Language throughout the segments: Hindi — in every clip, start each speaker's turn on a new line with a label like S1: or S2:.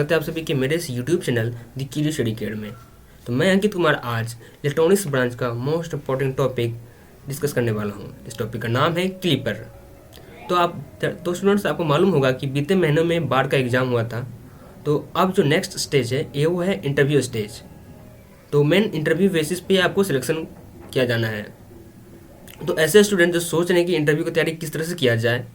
S1: स्वागत है आप सभी के मेरे इस YouTube channel the curious study care में। तो मैं अंकित कुमार आज इलेक्ट्रॉनिक्स ब्रांच का मोस्ट इम्पॉर्टेंट टॉपिक डिस्कस करने वाला हूँ। इस टॉपिक का नाम है क्लीपर। तो स्टूडेंट्स, आपको मालूम होगा कि बीते महीनों में बार का एग्ज़ाम हुआ था। तो अब जो नेक्स्ट स्टेज है ये वो है इंटरव्यू स्टेज। तो मेन इंटरव्यू बेसिस पे आपको सिलेक्शन किया जाना है। तो ऐसे स्टूडेंट जो सोच रहे हैं कि इंटरव्यू की तैयारी किस तरह से किया जाए,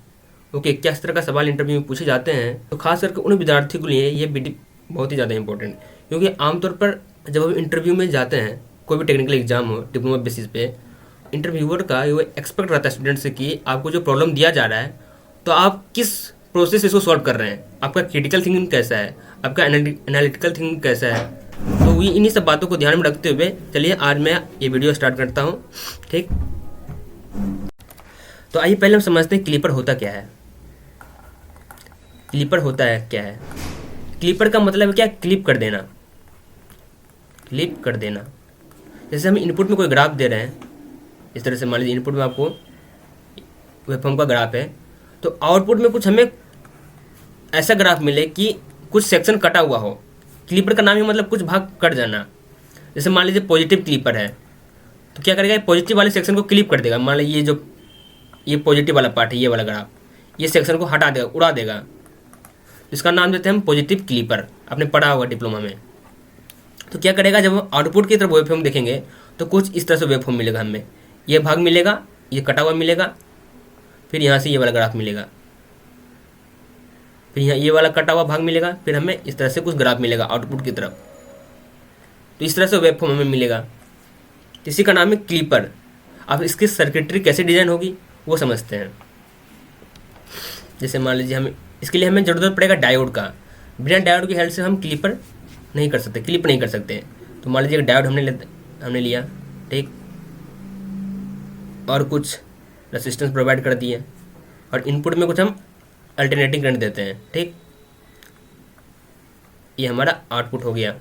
S1: किस तरह का सवाल इंटरव्यू में पूछे जाते हैं, तो खास करके उन विद्यार्थियों के लिए ये वीडियो बहुत ही ज़्यादा इंपॉर्टेंट, क्योंकि आमतौर पर जब हम इंटरव्यू में जाते हैं, कोई भी टेक्निकल एग्जाम हो डिप्लोमा बेसिस पे, इंटरव्यूअर का ये एक्सपेक्ट रहता है स्टूडेंट से कि आपको जो प्रॉब्लम दिया जा रहा है तो आप किस प्रोसेस इसको सॉल्व कर रहे हैं, आपका क्रिटिकल थिंकिंग कैसा है, आपका एनालिटिकल थिंकिंग कैसा है। तो ये इन्हीं सब बातों को ध्यान में रखते हुए चलिए आज मैं ये वीडियो स्टार्ट करता हूँ। ठीक, तो आइए पहले हम समझते हैं क्लीपर होता क्या है। क्लीपर होता है क्या है? क्लीपर का मतलब है क्या? क्लिप कर देना। क्लिप कर देना। जैसे हम इनपुट में कोई ग्राफ दे रहे हैं, इस तरह से मान लीजिए इनपुट में आपको वेवफॉर्म का ग्राफ है, तो आउटपुट में कुछ हमें ऐसा ग्राफ मिले कि कुछ सेक्शन कटा हुआ हो। क्लीपर का नाम ही मतलब कुछ भाग कट जाना। जैसे मान लीजिए पॉजिटिव क्लीपर है, तो क्या करेगा? पॉजिटिव वाले सेक्शन को क्लिप कर देगा। मान लीजिए ये पॉजिटिव वाला पार्ट है, ये वाला ग्राफ, ये सेक्शन को हटा देगा, उड़ा देगा। इसका नाम देते हैं हम पॉजिटिव क्लीपर। आपने पढ़ा होगा डिप्लोमा में। तो क्या करेगा? जब हम आउटपुट की तरफ वेवफॉर्म देखेंगे तो कुछ इस तरह से वेवफॉर्म मिलेगा हमें। ये भाग मिलेगा, ये कटा हुआ मिलेगा, फिर यहाँ से ये वाला ग्राफ मिलेगा, फिर यहाँ ये वाला कटा हुआ भाग मिलेगा, फिर हमें इस तरह से कुछ ग्राफ मिलेगा आउटपुट की तरफ। तो इस तरह से वेवफॉर्म हमें मिलेगा। इसी का नाम है क्लीपर। अब इसकी सर्किटरी कैसे डिजाइन होगी वो समझते हैं। जैसे मान लीजिए इसके लिए हमें जरूरत पड़ेगा डायोड का। बिना डायोड की हेल्प से हम क्लिप नहीं कर सकते। तो मान लीजिए डायोड हमने लिया, ठीक, और कुछ रेसिस्टेंस प्रोवाइड कर दिए, और इनपुट में कुछ हम अल्टरनेटिंग करंट देते हैं, ठीक। ये हमारा आउटपुट हो गया।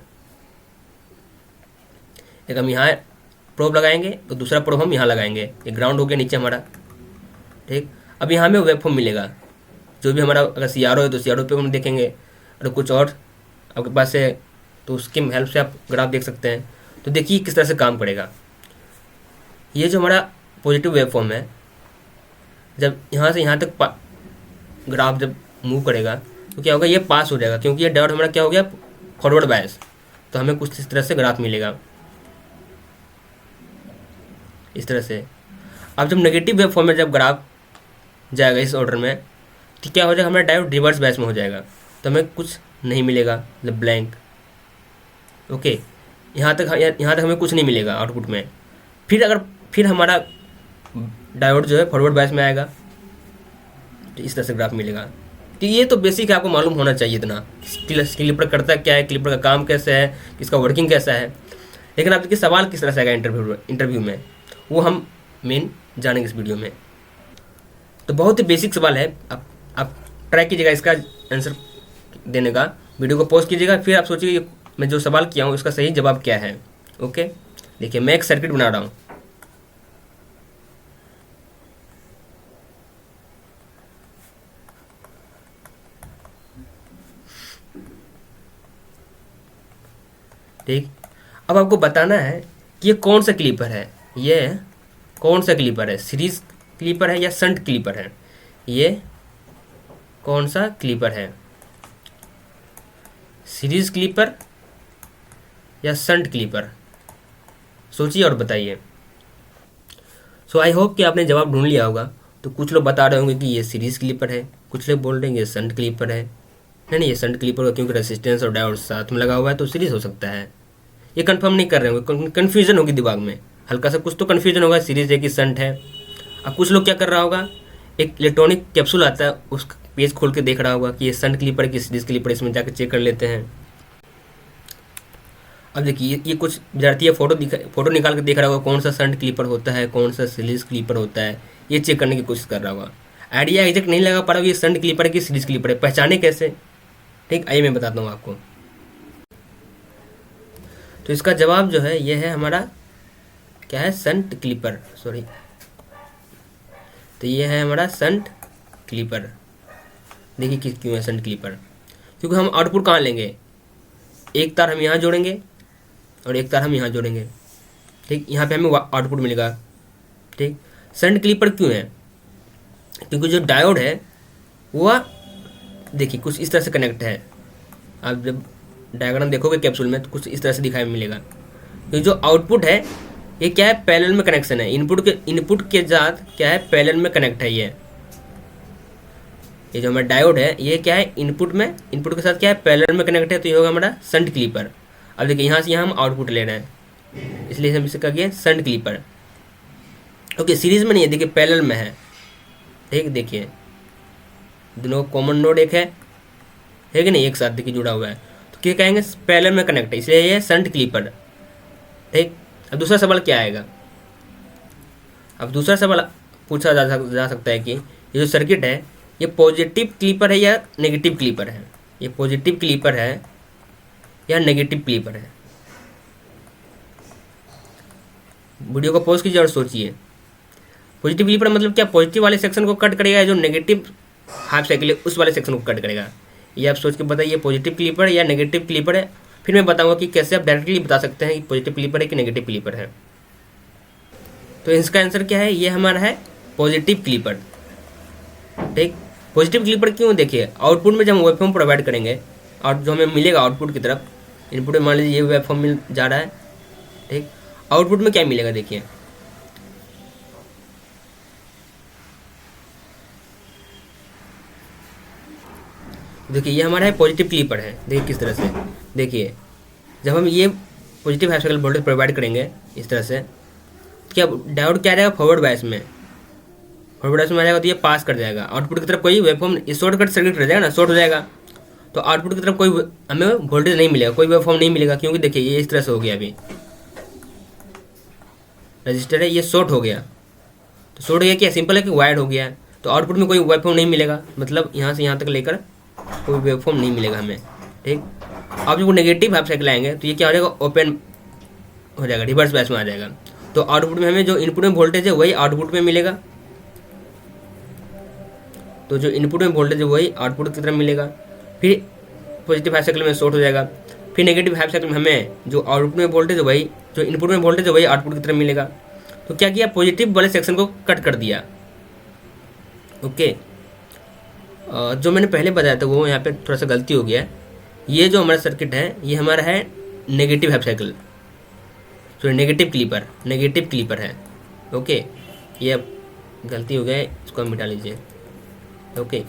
S1: एक हम यहाँ प्रोब लगाएंगे तो दूसरा प्रोब हम यहाँ लगाएंगे। ये ग्राउंड हो गया नीचे हमारा, ठीक। अब यहाँ हमें वेवफॉर्म मिलेगा। जो भी हमारा अगर CRO है तो CRO पे हम देखेंगे, और कुछ और आपके पास है तो उसकी हेल्प से आप ग्राफ देख सकते हैं। तो देखिए किस तरह से काम करेगा। ये जो हमारा पॉजिटिव वेवफॉर्म है, जब यहाँ से यहाँ तक ग्राफ जब मूव करेगा तो क्या होगा? ये पास हो जाएगा, क्योंकि ये डायोड हमारा क्या हो गया? Forward bias. तो हमें कुछ इस तरह से ग्राफ मिलेगा, इस तरह से। अब जब नेगेटिव वेवफॉर्म में जब ग्राफ जाएगा इस ऑर्डर में, तो क्या हो जाएगा? हमारा डायोड रिवर्स बैच में हो जाएगा, तो हमें कुछ नहीं मिलेगा, मतलब ब्लैंक। ओके, यहाँ तक हमें कुछ नहीं मिलेगा आउटपुट में। फिर हमारा डायोड जो है फॉरवर्ड बैच में आएगा, तो इस तरह से ग्राफ मिलेगा। तो ये तो बेसिक है, आपको मालूम होना चाहिए इतना। क्लिपर करता क्या है, क्लिपर का काम कैसे है, इसका वर्किंग कैसा है। लेकिन आप देखिए सवाल किस तरह से आएगा इंटरव्यू में, वो हम मेन जानेंगे इस वीडियो में। तो बहुत ही बेसिक सवाल है। आप ट्राई कीजिएगा इसका आंसर देने का। वीडियो को पॉज कीजिएगा, फिर आप सोचिए मैं जो सवाल किया हूँ उसका सही जवाब क्या है। ओके, देखिए मैं एक सर्किट बना रहा हूँ। ठीक, अब आपको बताना है कि ये कौन सा क्लीपर है। ये कौन सा क्लीपर है? सीरीज क्लीपर है या शंट क्लीपर है? ये कौन सा क्लीपर है? सीरीज क्लीपर या शंट क्लीपर? सोचिए और बताइए। सो आई होप कि आपने जवाब ढूंढ लिया होगा। तो कुछ लोग बता रहे होंगे कि ये सीरीज क्लीपर है, कुछ लोग बोल रहे हैं ये शंट क्लीपर है। नहीं, ये शंट क्लीपर होगा क्योंकि रेसिस्टेंस और डायोड साथ में लगा हुआ है तो सीरीज हो सकता है। ये कंफर्म नहीं कर रहे होंगे, कन्फ्यूजन होगी दिमाग में, हल्का सा कुछ तो कन्फ्यूजन होगा, सीरीज है कि शंट है। अब कुछ लोग क्या कर रहा होगा, एक इलेक्ट्रॉनिक कैप्सूल आता है, उस पेज खोल के देख रहा होगा कि ये शंट क्लीपर है कि सीरीज क्लीपर, इसमें जाकर चेक कर लेते हैं। अब देखिए ये कुछ विद्यार्थी फोटो निकाल के देख रहा होगा कौन सा शंट क्लीपर होता है, कौन सा सीरीज क्लीपर होता है, ये चेक करने की कोशिश कर रहा होगा। आइडिया एग्जैक्ट नहीं लगा पा रहा होगा ये शंट क्लीपर है कि सीरीज क्लीपर है, पहचाने कैसे? ठीक, आइए मैं बताता हूँ आपको। तो इसका जवाब जो है ये है हमारा क्या है? Shunt clipper. सॉरी, तो ये है हमारा शंट क्लीपर। देखिए क्यों है शंट क्लीपर? क्योंकि हम आउटपुट कहाँ लेंगे, एक तार हम यहाँ जोड़ेंगे और एक तार हम यहाँ जोड़ेंगे, ठीक। यहाँ पे हमें आउटपुट मिलेगा, ठीक। शंट क्लीपर क्यों है, क्योंकि जो डायोड है वह देखिए कुछ इस तरह से कनेक्ट है। आप जब डायग्राम देखोगे कैप्सूल में तो कुछ इस तरह से दिखाई मिलेगा। ये जो आउटपुट है ये क्या है, पैरेलल में कनेक्शन है, इनपुट के साथ क्या है, पैरेलल में कनेक्ट है। ये जो हमारा डायोड है ये क्या है, इनपुट के साथ क्या है, पैरेलल में कनेक्ट है, तो ये होगा हमारा शंट क्लीपर। अब देखिए यहाँ से यहाँ हम आउटपुट ले रहे हैं, इसलिए हम इसे कह गया शंट क्लीपर। ओके, सीरीज में नहीं है, देखिए पैरेलल में है, ठीक। देखिए दोनों कॉमन नोड एक है कि नहीं, एक साथ देखिए जुड़ा हुआ है, तो क्या कहेंगे, पैरेलल में कनेक्ट है, इसलिए ये शंट क्लीपर, ठीक। अब दूसरा सवाल क्या आएगा, अब दूसरा सवाल पूछा जा सकता है कि ये जो सर्किट है ये पॉजिटिव क्लीपर है या नेगेटिव क्लीपर है, ये पॉजिटिव क्लीपर है या नेगेटिव क्लीपर है। वीडियो को पॉज कीजिए और सोचिए। पॉजिटिव क्लीपर मतलब क्या, पॉजिटिव वाले सेक्शन को कट करेगा, जो नेगेटिव हाफ साइकिल है उस वाले सेक्शन को कट करेगा। ये आप सोच के बताइए पॉजिटिव क्लीपर या नेगेटिव क्लीपर है, फिर मैं बताऊंगा कि कैसे आप डायरेक्टली बता सकते हैं कि पॉजिटिव क्लीपर है कि नेगेटिव क्लीपर है। तो इसका आंसर क्या है, ये हमारा है पॉजिटिव क्लीपर, ठीक। पॉजिटिव क्लीपर क्यों, देखिए आउटपुट में जब हम वेवफॉर्म प्रोवाइड करेंगे और जो हमें मिलेगा आउटपुट की तरफ, इनपुट में मान लीजिए ये वेवफॉर्म मिल जा रहा है, ठीक। आउटपुट में क्या मिलेगा, देखिए ये हमारा है पॉजिटिव क्लीपर है। देखिए किस तरह से, देखिए जब हम ये positive half cycle voltage provide करेंगे इस तरह से, क्या डायोड क्या रहेगा, फॉरवर्ड बायस में आ जाएगा, तो ये पास कर जाएगा आउटपुट की तरफ। कोई वेवफॉर्म शॉर्ट कट सर्किट रह जाएगा ना, शॉर्ट हो जाएगा, तो आउटपुट की तरफ कोई हमें वोल्टेज नहीं मिलेगा, कोई वेवफॉर्म नहीं मिलेगा, क्योंकि देखिए ये इस तरह से हो गया, अभी रजिस्टर है ये शॉर्ट हो गया, तो शॉर्ट हो गया क्या, सिंपल है कि वायर्ड हो गया, तो आउटपुट में कोई वेवफॉर्म नहीं मिलेगा, मतलब यहाँ से यहाँ तक लेकर कोई वेवफॉर्म नहीं मिलेगा हमें, ठीक। अब जब नेगेटिव हाफ साइकिल आएंगे तो ये क्या हो जाएगा, ओपन हो जाएगा, रिवर्स बायस में आ जाएगा, तो आउटपुट में हमें जो इनपुट में वोल्टेज है वही आउटपुट में मिलेगा, तो जो इनपुट में वोल्टेज है वही आउटपुट की तरफ मिलेगा। फिर पॉजिटिव हाफ साइकिल में शॉर्ट हो जाएगा, फिर नेगेटिव हाफ साइकिल में हमें जो आउटपुट में वोल्टेज है वही, जो इनपुट में वोल्टेज है वही आउटपुट की तरफ मिलेगा। तो क्या किया, पॉजिटिव वाले सेक्शन को कट कर दिया, ओके। जो मैंने पहले बताया था वो यहाँ पे थोड़ा सा गलती हो गया है। ये जो हमारा सर्किट है ये हमारा है negative half cycle, sorry negative clipper है, ओके। ये अब गलती हो गया है, इसको हम मिटा लीजिए, ओके।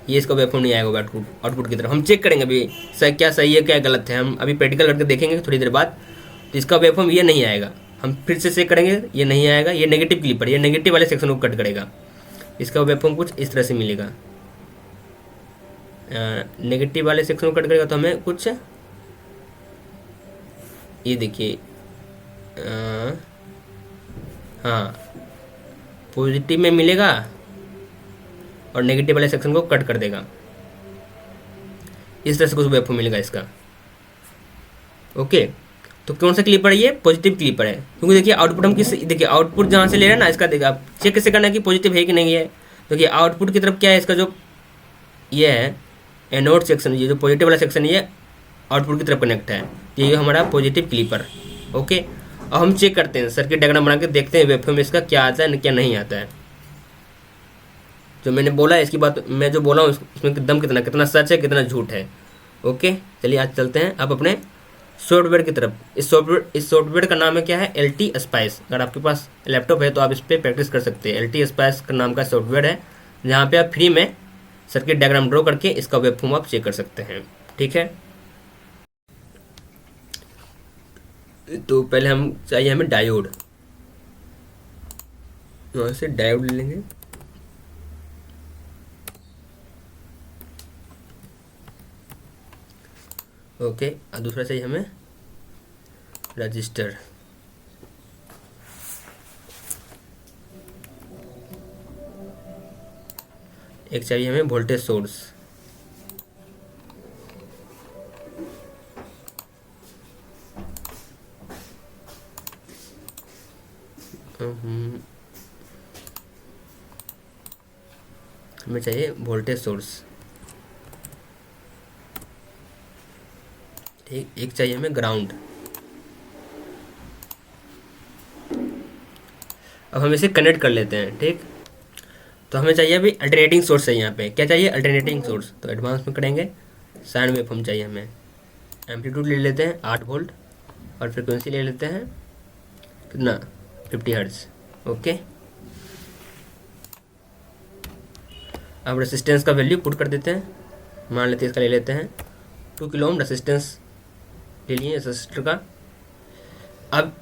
S1: ये इसका वेवफॉर्म नहीं आएगा आउटपुट की तरफ, हम चेक करेंगे अभी क्या सही है क्या गलत है, हम अभी प्रैक्टिकल करके देखेंगे थोड़ी देर बाद। तो इसका वेवफॉर्म ये नहीं आएगा, हम फिर से चेक करेंगे, ये नहीं आएगा, ये नेगेटिव क्लीपर, ये नेगेटिव वाले सेक्शन को कट करेगा, इसका वेवफॉर्म कुछ इस तरह से मिलेगा, नेगेटिव वाले सेक्शन को कट करेगा तो हमें कुछ ये देखिए, हाँ पॉजिटिव में मिलेगा और नेगेटिव वाले सेक्शन को कट कर देगा, इस तरह से कुछ वेवफॉर्म मिलेगा इसका, ओके। तो कौन सा क्लीपर है, ये पॉजिटिव क्लीपर है, क्योंकि देखिए आउटपुट हम किस, देखिए आउटपुट जहाँ से ले रहे हैं ना, इसका देखिए आप चेक कैसे करना है कि पॉजिटिव है कि नहीं है। देखिए आउटपुट की तरफ क्या है, इसका जो ये है एनोड सेक्शन, ये जो पॉजिटिव वाला सेक्शन ये आउटपुट की तरफ कनेक्ट है, ये हमारा पॉजिटिव क्लीपर, ओके। अब हम चेक करते हैं, सर्किट डायग्राम बना के देखते हैं वेवफॉर्म इसका क्या आता है क्या नहीं आता है। जो मैंने बोला है इसकी बात, मैं जो बोला हूँ उसमें दम कितना सच है कितना झूठ है, ओके। चलिए आज चलते हैं आप अपने सॉफ्टवेयर की तरफ। इस सॉफ्टवेयर का नाम है क्या है, LT स्पाइस। अगर आपके पास लैपटॉप है तो आप इस पर प्रैक्टिस कर सकते हैं। LT स्पाइस का नाम का सॉफ्टवेयर है, जहाँ पे आप फ्री में सर्किट डायग्राम ड्रॉ करके इसका वेवफॉर्म आप चेक कर सकते हैं, ठीक है। तो पहले हम चाहिए हमें डायोड, वहाँ से डायोड ले लेंगे, ओके। और दूसरा चाहिए हमें रजिस्टर, एक चाहिए हमें वोल्टेज सोर्स, हमें चाहिए वोल्टेज सोर्स, ठीक, एक चाहिए हमें ग्राउंड। अब हम इसे कनेक्ट कर लेते हैं। ठीक, तो हमें चाहिए अभी अल्टरनेटिंग सोर्स है। यहाँ पे क्या चाहिए? Alternating source. तो एडवांस में करेंगे, साइन वेवफॉर्म चाहिए हमें। एम्पलीट्यूड ले लेते हैं 8 वोल्ट और फ्रिक्वेंसी ले लेते हैं कितना? 50 हर्ट्ज। ओके, अब रेसिस्टेंस का वैल्यू पुट कर देते हैं। मान लेते हैं इसका ले लेते हैं 2 किलो ओम रेसिस्टेंस ले लिए रेसिस्टर का। अब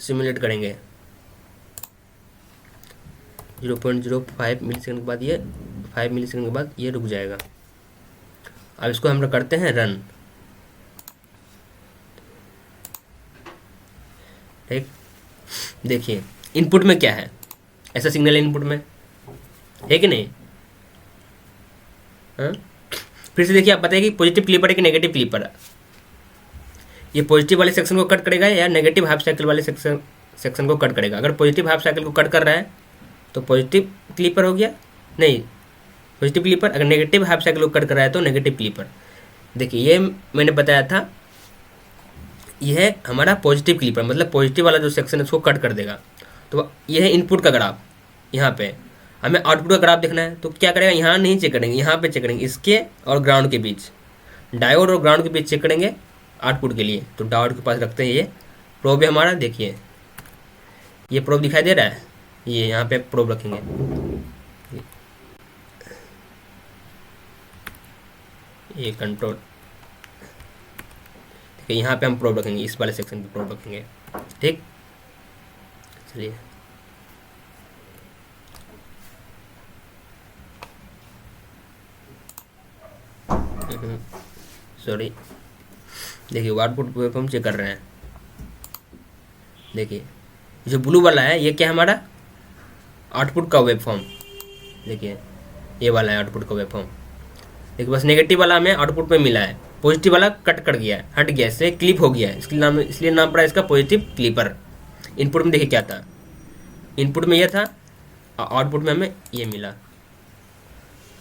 S1: सिमुलेट करेंगे 0.05 मिली सेकंड के बाद, ये 5 मिली सेकंड के बाद ये रुक जाएगा। अब इसको हम करते हैं रन। ठीक, देखिए इनपुट में क्या है, ऐसा सिग्नल है इनपुट में, है कि नहीं? हाँ, फिर से देखिए, आप बताइए कि पॉजिटिव क्लिपर है कि नेगेटिव क्लिपर है। ये पॉजिटिव वाले सेक्शन को कट करेगा या नेगेटिव हाफ साइकिल वाले सेक्शन को कट करेगा? अगर पॉजिटिव हाफ साइकिल को कट कर रहा है तो पॉजिटिव क्लिपर हो गया, नहीं पॉजिटिव क्लिपर। अगर नेगेटिव हाफ साइकिल को कट कर रहा है तो नेगेटिव क्लिपर। देखिए ये मैंने बताया था, यह है हमारा पॉजिटिव क्लिपर, मतलब पॉजिटिव वाला जो सेक्शन है उसको कट कर देगा। तो यह है इनपुट का ग्राफ। यहाँ पे हमें आउटपुट का ग्राफ देखना है, तो क्या करेगा? यहाँ नहीं चेक करेंगे, यहाँ पे चेक करेंगे, इसके और ग्राउंड के बीच, डायोड और ग्राउंड के बीच चेक करेंगे आउटपुट के लिए। तो डायोड के पास रखते हैं, ये प्रोब है हमारा। देखिए ये प्रोब दिखाई दे रहा है, ये यहाँ पे प्रोब रखेंगे। ये कंट्रोल, ठीक है, यहाँ पे हम प्रोब रखेंगे, इस वाले सेक्शन पे प्रोब रखेंगे। ठीक, चलिए सॉरी, देखिए आउटपुट वेवफॉर्म चेक कर रहे हैं। देखिए जो ब्लू वाला है ये क्या है? हमारा आउटपुट का वेवफॉर्म। देखिए ये वाला है आउटपुट का वेवफॉर्म। देखिए बस नेगेटिव वाला हमें आउटपुट में मिला है, पॉजिटिव वाला कट कर गया है, हट गया, इससे क्लिप हो गया है, इसलिए नाम पड़ा इसका पॉजिटिव क्लिपर। इनपुट में देखिए क्या था, इनपुट में ये था, आउटपुट में हमें ये मिला।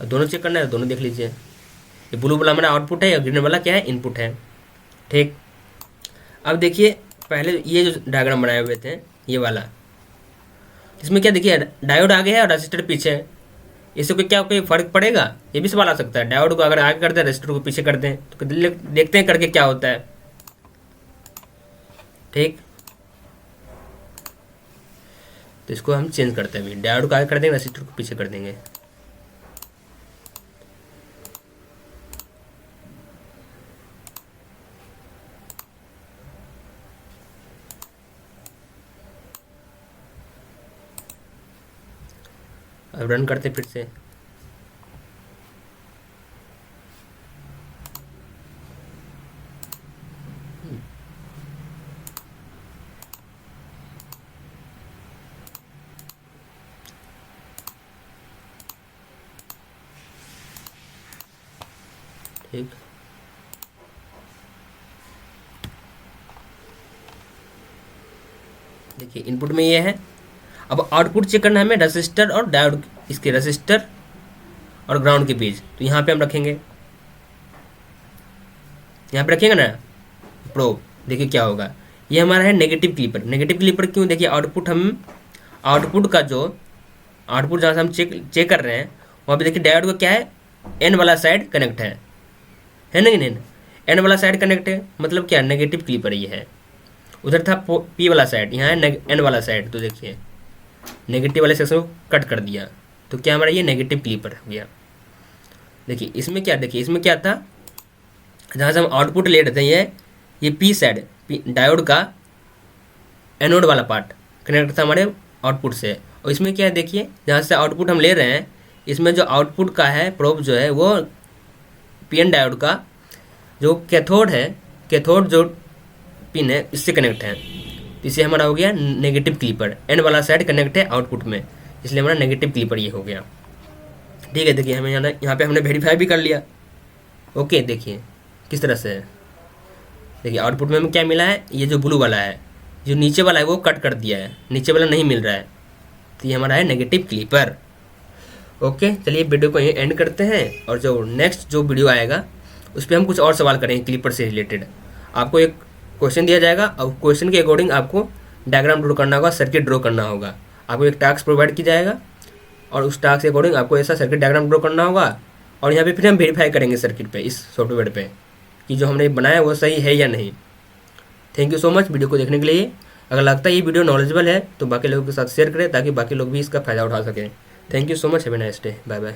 S1: दोनों चेक करना है, दोनों देख लीजिए। ये ब्लू वाला हमारा आउटपुट है, ग्रीन वाला क्या है? इनपुट है। ठीक, अब देखिए पहले ये जो डायग्राम बनाए हुए थे ये वाला, इसमें क्या देखिए डायोड आगे है और रेसिस्टर पीछे है। इससे कोई फर्क पड़ेगा? ये भी सवाल आ सकता है। डायोड को अगर आगे कर दें, रेसिस्टर को पीछे कर दें, तो देखते हैं करके क्या होता है। ठीक, तो इसको हम चेंज करते हैं। अभी डायोड को आगे कर देंगे, रेसिस्टर को पीछे कर देंगे। अब रन करते फिर से। ठीक, देखिए इनपुट में ये है। अब आउटपुट चेक करना है हमें रेसिस्टर और डायोड, इसके रेसिस्टर और ग्राउंड के बीच। तो यहाँ पे हम रखेंगे, यहाँ पे रखेंगे ना प्रोब। देखिए क्या होगा, ये हमारा है नेगेटिव क्लिपर। नेगेटिव क्लिपर क्यों? देखिए आउटपुट का जो आउटपुट जहाँ से हम चेक कर रहे हैं वहाँ पे देखिए डायोड का क्या है? एन वाला साइड कनेक्ट है नहीं? एन वाला साइड कनेक्ट है, मतलब क्या? नेगेटिव क्लिपर ये है। उधर था पी वाला साइड, यहाँ है एन वाला साइड। तो देखिए नेगेटिव वाले सेक्शन को कट कर दिया, तो क्या हमारा ये नेगेटिव क्लिपर हो गया। देखिए इसमें क्या, देखिए इसमें क्या था, जहाँ से हम आउटपुट ले रहे थे ये पी साइड, डायोड का एनोड वाला पार्ट कनेक्ट था हमारे आउटपुट से। और इसमें क्या है, देखिए जहाँ से आउटपुट हम ले रहे हैं, इसमें जो आउटपुट का है प्रोब जो है वो पी एन डायोड का जो कैथोड है, कैथोड जो पिन है इससे कनेक्ट है। इसे हमारा हो गया नेगेटिव क्लिपर। एन वाला साइड कनेक्ट है आउटपुट में, इसलिए हमारा नेगेटिव क्लिपर ये हो गया। ठीक है, देखिए हमें यहाँ पे हमने वेरीफाई भी कर लिया। ओके, देखिए किस तरह से है। देखिए आउटपुट में हमें क्या मिला है, ये जो ब्लू वाला है, जो नीचे वाला है वो कट कर दिया है, नीचे वाला नहीं मिल रहा है, तो ये हमारा है नेगेटिव क्लिपर। ओके, चलिए वीडियो को यहीं एंड करते हैं, और जो नेक्स्ट जो वीडियो आएगा उस पर हम कुछ और सवाल करेंगे क्लिपर से रिलेटेड। आपको एक क्वेश्चन दिया जाएगा और क्वेश्चन के अकॉर्डिंग आपको डायग्राम ड्रॉ करना होगा, सर्किट ड्रॉ करना होगा। आपको एक टास्क प्रोवाइड किया जाएगा और उस टास्क के अकॉर्डिंग आपको ऐसा सर्किट डायग्राम ड्रॉ करना होगा और यहाँ पे फिर हम वेरीफाई करेंगे सर्किट पे, इस सॉफ्टवेयर पे, कि जो हमने बनाया वो सही है या नहीं। Thank you so much video को देखने के लिए। अगर लगता है ये वीडियो नॉलेजेबल है तो बाकी लोगों के साथ शेयर करें ताकि बाकी लोग भी इसका फ़ायदा उठा सकें। Thank you so much, have a nice day, bye bye.